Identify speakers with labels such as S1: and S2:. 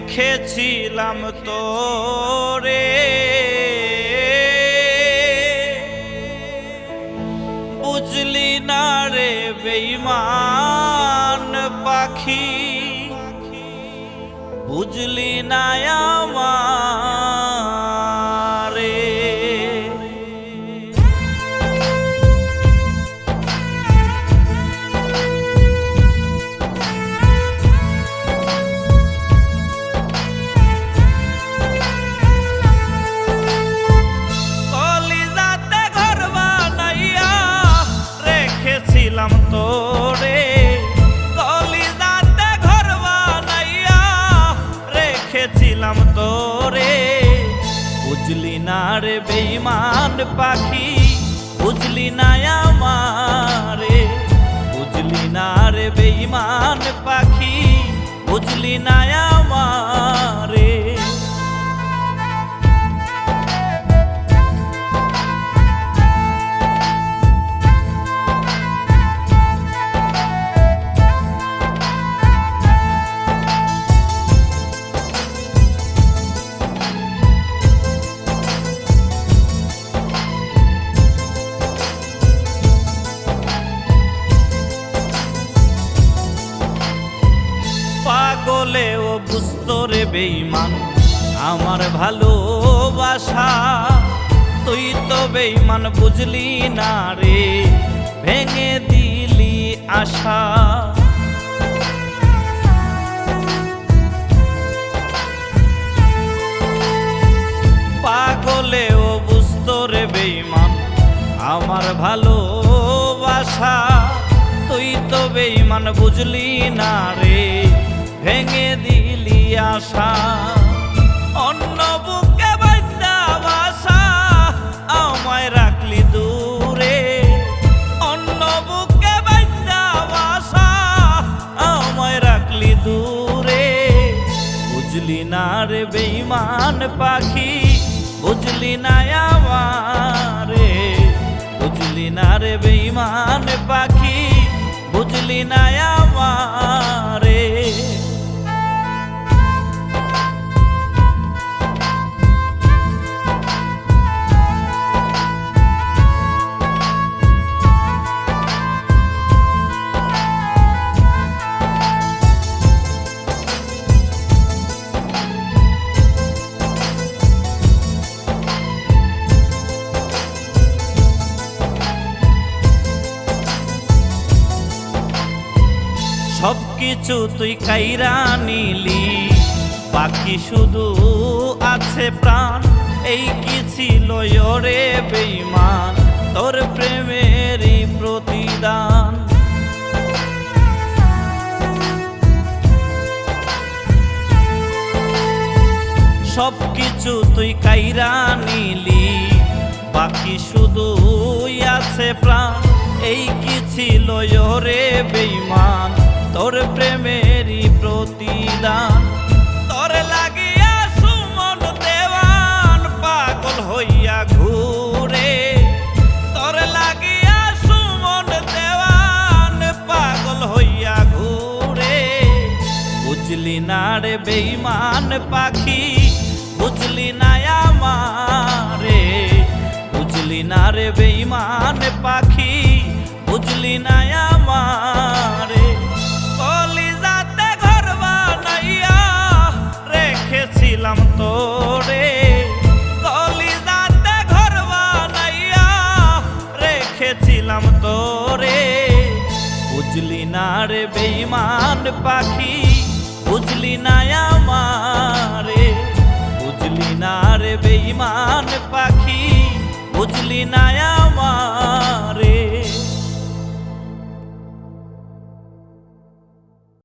S1: রেখেছিলাম তোরে, বুঝলি না রে বেঈমান পাখি, বুঝলি না আমারে। কলিজাতে ঘর বানাইয়া রেখেছিলাম তোরে, কলিজাতে ঘর বানাইয়া রেখেছিলাম তোরে, বুঝলি না রে বেঈমান পাখি, বুঝলি না আমারে, বুঝলি না রে বেঈমান পাখি, বুঝলি না আমারে। পাগলেও বুঝতো রে বেঈমান আমার ভালোবাসা, তুই তো বেঈমান বুঝলি না রে, ভেঙে দিলি আশা। পাগলেও বুঝতো রে বেঈমান আমার ভালোবাসা, তুই তো বেঈমান বুঝলি না রে, ভেঙে দিলি আশা। অন্য বুকে বাঁধা বাসা আমায় রাখলি দূরে, অন্য বুকে বাঁধা বাসা আমায় রাখলি দূরে, বুঝলি না রে বেঈমান পাখি, বুঝলি না আমারে, বুঝলি না রে বেঈমান পাখি, বুঝলি না আমারে। সবকিছু তুই কাইরা নিলি, বাকি শুধু আছে প্রাণ, এই কি ছিল রে বেঈমান তোর প্রেমেরই প্রতিদান। সবকিছু তুই কাইরা নিলি, বাকি শুধু আছে প্রাণ, এই কি ছিল রে বেঈমান তোর প্রেমেরই প্রতিদান। তোর লাগিয়া সুমন দেওয়ান পাগল হইয়া ঘুরে, তোর লাগিয়া সুমন দেওয়ান পাগল হইয়া ঘুরে, বুঝলি না রে বেঈমান পাখি, বুঝলি না আমারে, বুঝলি না রে বেঈমান পাখি, বুঝলি না আমারে। কলিজাতে ঘর বানাইয়া রেখেছিলাম তোরে, কলিজাতে ঘর বানাইয়া রেখেছিলাম তোরে, বুঝলি না রে বেঈমান পাখি, বুঝলি না আমারে, বুঝলি না রে বেঈমান পাখি, বুঝলি না আমারে।